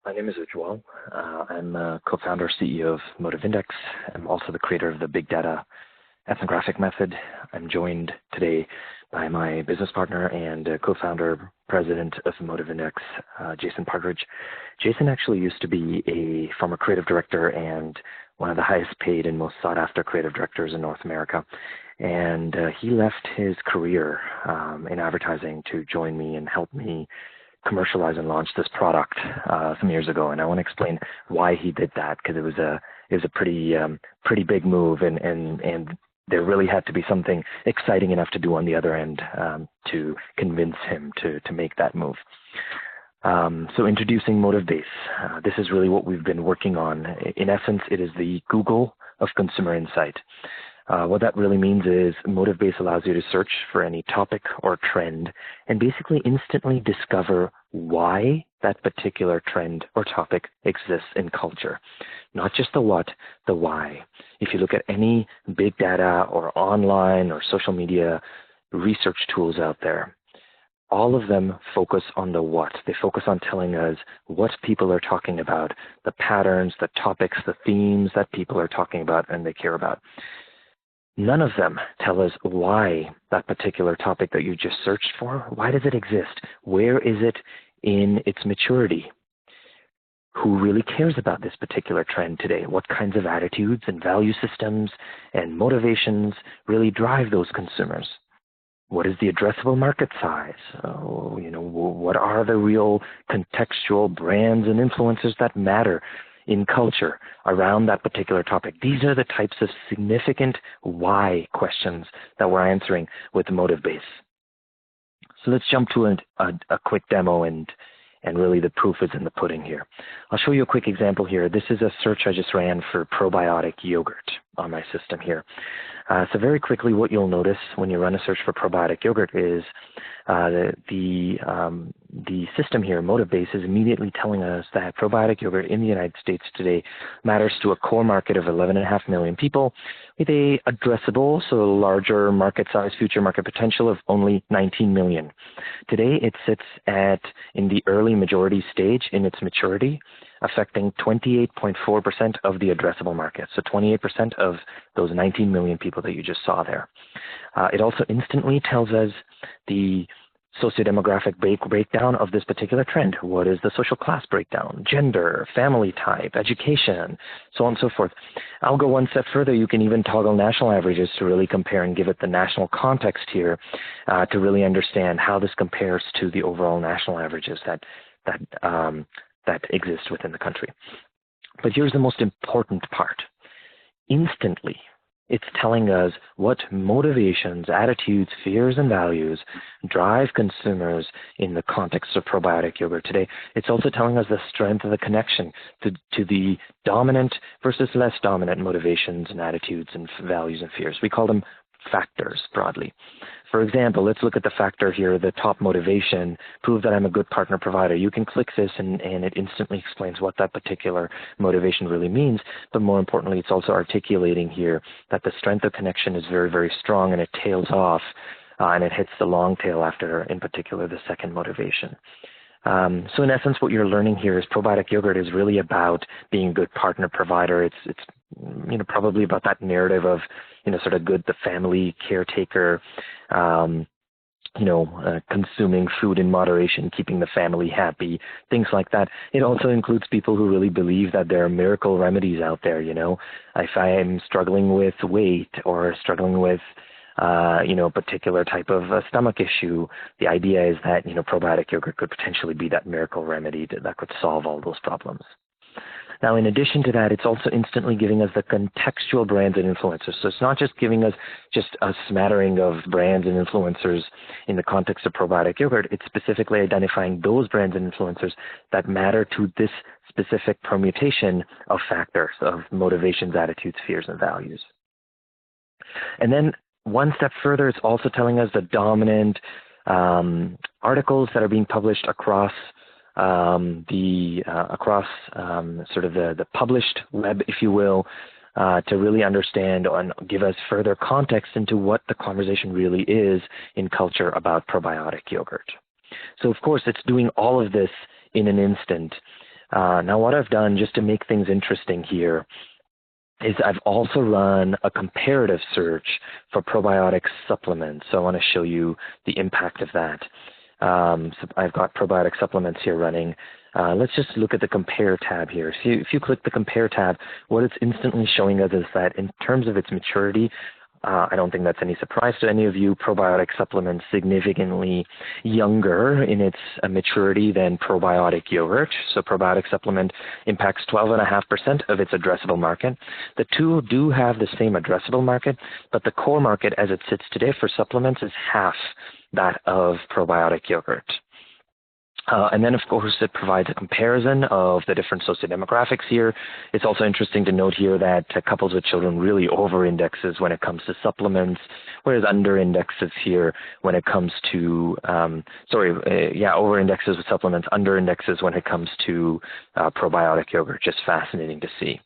My name is Ujwal. I'm a co-founder, CEO of MotivIndex. I'm also the creator of the big data ethnographic method. I'm joined today by my business partner and co-founder, president of MotivIndex, Jason Partridge. Jason actually used to be a former creative director and one of the highest paid and most sought after creative directors in North America. And he left his career in advertising to join me and help me commercialize and launch this product some years ago, and I want to explain why he did that, because it was a pretty big move, and there really had to be something exciting enough to do on the other end to convince him to make that move. So introducing MotivBase. This is really what we've been working on. In essence, it is the Google of consumer insight. What that really means is MotivBase allows you to search for any topic or trend and basically instantly discover why that particular trend or topic exists in culture. Not just the what, the why. If you look at any big data or online or social media research tools out there, all of them focus on the what. They focus on telling us what people are talking about, the patterns, the topics, the themes that people are talking about and they care about. None of them tell us why that particular topic that you just searched for, why does it exist? Where is it in its maturity? Who really cares about this particular trend today? What kinds of attitudes and value systems and motivations really drive those consumers? What is the addressable market size? What are the real contextual brands and influencers that matter in culture around that particular topic? These are the types of significant why questions that we're answering with MotivBase. So let's jump to a quick demo, and really the proof is in the pudding here. I'll show you a quick example here. This is a search I just ran for probiotic yogurt on my system here. So very quickly, what you'll notice when you run a search for probiotic yogurt is the system here, MotivBase, is immediately telling us that probiotic yogurt in the United States today matters to a core market of 11.5 million people with a addressable, so larger market size, future market potential of only 19 million. Today, it sits in the early majority stage in its maturity, affecting 28.4% of the addressable market. So 28% of those 19 million people that you just saw there. It also instantly tells us the sociodemographic breakdown of this particular trend. What is the social class breakdown? Gender, family type, education, so on and so forth. I'll go one step further. You can even toggle national averages to really compare and give it the national context here to really understand how this compares to the overall national averages that exist within the country. But here's the most important part. Instantly, it's telling us what motivations, attitudes, fears, and values drive consumers in the context of probiotic yogurt today. It's also telling us the strength of the connection to the dominant versus less dominant motivations and attitudes and values and fears. We call them factors broadly. For example, let's look at the factor here, the top motivation, prove that I'm a good partner provider. You can click this and it instantly explains what that particular motivation really means. But more importantly, it's also articulating here that the strength of connection is very, very strong, and it tails off and it hits the long tail after, in particular, the second motivation. So in essence, what you're learning here is probiotic yogurt is really about being a good partner provider. It's probably about that narrative of, sort of good, the family caretaker, consuming food in moderation, keeping the family happy, things like that. It also includes people who really believe that there are miracle remedies out there. If I am struggling with weight or struggling with a particular type of stomach issue, the idea is that, probiotic yogurt could potentially be that miracle remedy that could solve all those problems. Now, in addition to that, it's also instantly giving us the contextual brands and influencers. So it's not just giving us just a smattering of brands and influencers in the context of probiotic yogurt. It's specifically identifying those brands and influencers that matter to this specific permutation of factors, of motivations, attitudes, fears, and values. And then one step further, it's also telling us the dominant articles that are being published across the published web, if you will, to really understand and give us further context into what the conversation really is in culture about probiotic yogurt. So, of course, it's doing all of this in an instant Now, what I've done just to make things interesting here is I've also run a comparative search for probiotic supplements. So I want to show you the impact of that. So I've got probiotic supplements here running. Let's just look at the compare tab here. So if you click the compare tab, what it's instantly showing us is that in terms of its maturity, I don't think that's any surprise to any of you, probiotic supplements significantly younger in its maturity than probiotic yogurt. So probiotic supplement impacts 12.5% of its addressable market. The two do have the same addressable market, but the core market as it sits today for supplements is half that of probiotic yogurt. And then, of course, it provides a comparison of the different sociodemographics here. It's also interesting to note here that couples with children really over-indexes when it comes to supplements, whereas under-indexes here when it comes to, over-indexes with supplements, under-indexes when it comes to probiotic yogurt. Just fascinating to see.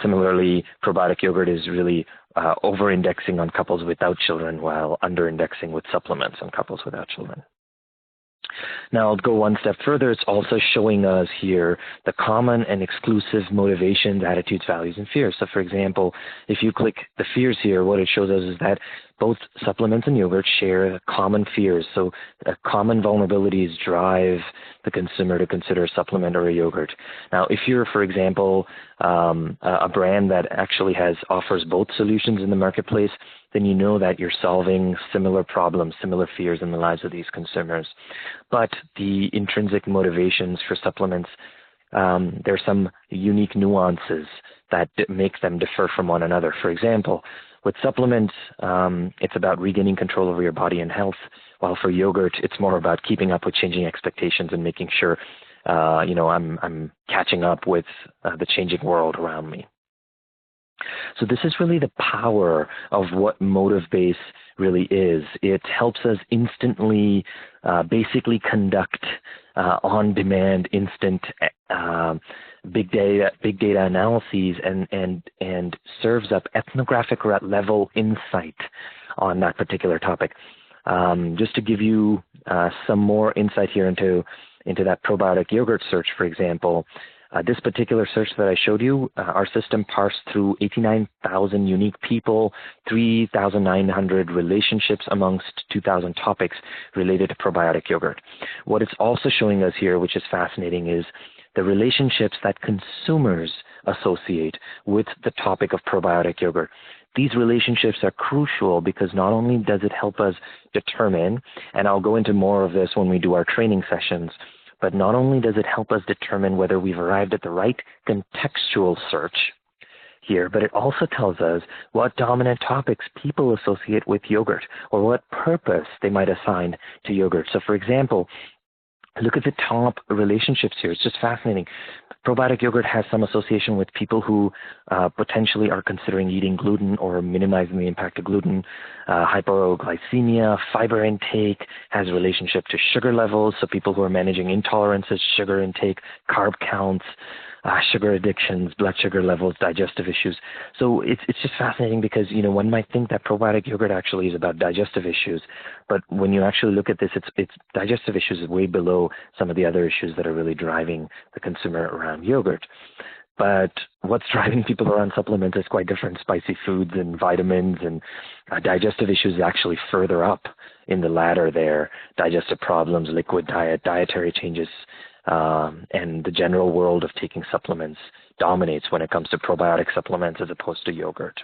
Similarly, probiotic yogurt is really over-indexing on couples without children while under-indexing with supplements on couples without children. Now, I'll go one step further. It's also showing us here the common and exclusive motivations, attitudes, values, and fears. So, for example, if you click the fears here, what it shows us is that both supplements and yogurt share common fears. So, common vulnerabilities drive the consumer to consider a supplement or a yogurt. Now, if you're, for example, a brand that actually offers both solutions in the marketplace, then you know that you're solving similar problems, similar fears in the lives of these consumers. But the intrinsic motivations for supplements, there are some unique nuances that make them differ from one another. For example, with supplements, it's about regaining control over your body and health, while for yogurt, it's more about keeping up with changing expectations and making sure, I'm catching up with the changing world around me. So this is really the power of what MotivBase really is. It helps us instantly basically conduct on-demand instant big data analyses and serves up ethnographic level insight on that particular topic. Just to give you some more insight here into that probiotic yogurt search, for example, this particular search that I showed you, our system parsed through 89,000 unique people, 3,900 relationships amongst 2,000 topics related to probiotic yogurt. What it's also showing us here, which is fascinating, is the relationships that consumers associate with the topic of probiotic yogurt. These relationships are crucial because not only does it help us determine, and I'll go into more of this when we do our training sessions, but not only does it help us determine whether we've arrived at the right contextual search here, but it also tells us what dominant topics people associate with yogurt or what purpose they might assign to yogurt. So, for example, look at the top relationships here. It's just fascinating. Probiotic yogurt has some association with people who potentially are considering eating gluten or minimizing the impact of gluten. Hypoglycemia, fiber intake has a relationship to sugar levels, so people who are managing intolerances, sugar intake, carb counts, sugar addictions, blood sugar levels, digestive issues. So it's just fascinating because, one might think that probiotic yogurt actually is about digestive issues, but when you actually look at this, it's digestive issues is way below some of the other issues that are really driving the consumer around yogurt. But what's driving people around supplements is quite different. Spicy foods and vitamins and digestive issues actually further up in the ladder there. Digestive problems, liquid diet, dietary changes, and the general world of taking supplements dominates when it comes to probiotic supplements as opposed to yogurt.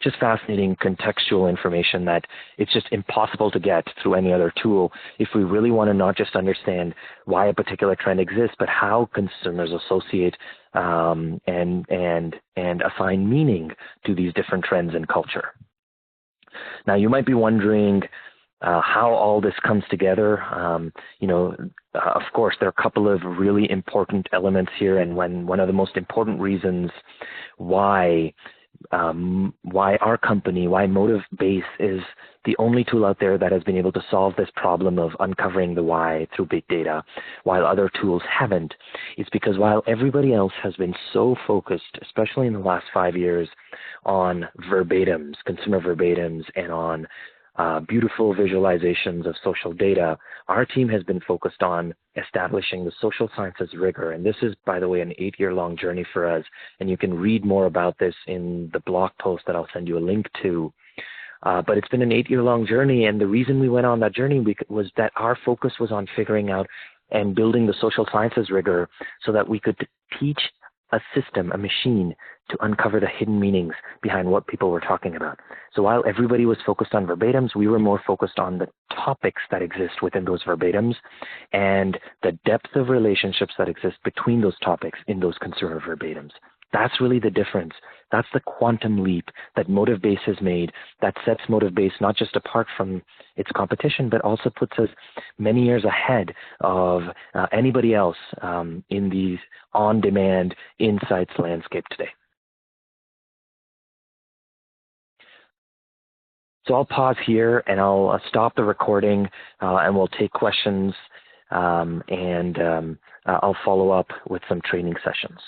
Just fascinating contextual information that it's just impossible to get through any other tool if we really want to not just understand why a particular trend exists, but how consumers associate and assign meaning to these different trends in culture. Now, you might be wondering how all this comes together. Of course, there are a couple of really important elements here, and one of the most important reasons why our company, why MotivBase is the only tool out there that has been able to solve this problem of uncovering the why through big data, while other tools haven't, is because while everybody else has been so focused, especially in the last 5 years, on verbatims, consumer verbatims, and on beautiful visualizations of social data, our team has been focused on establishing the social sciences rigor. And this is, by the way, an 8-year-long journey for us. And you can read more about this in the blog post that I'll send you a link to. But it's been an 8-year-long journey. And the reason we went on that journey was that our focus was on figuring out and building the social sciences rigor so that we could teach a system, a machine, to uncover the hidden meanings behind what people were talking about. So while everybody was focused on verbatims, we were more focused on the topics that exist within those verbatims and the depth of relationships that exist between those topics in those consumer verbatims. That's really the difference. That's the quantum leap that MotivBase has made that sets MotivBase not just apart from its competition, but also puts us many years ahead of anybody else in the on-demand insights landscape today. So I'll pause here and I'll stop the recording and we'll take questions and I'll follow up with some training sessions.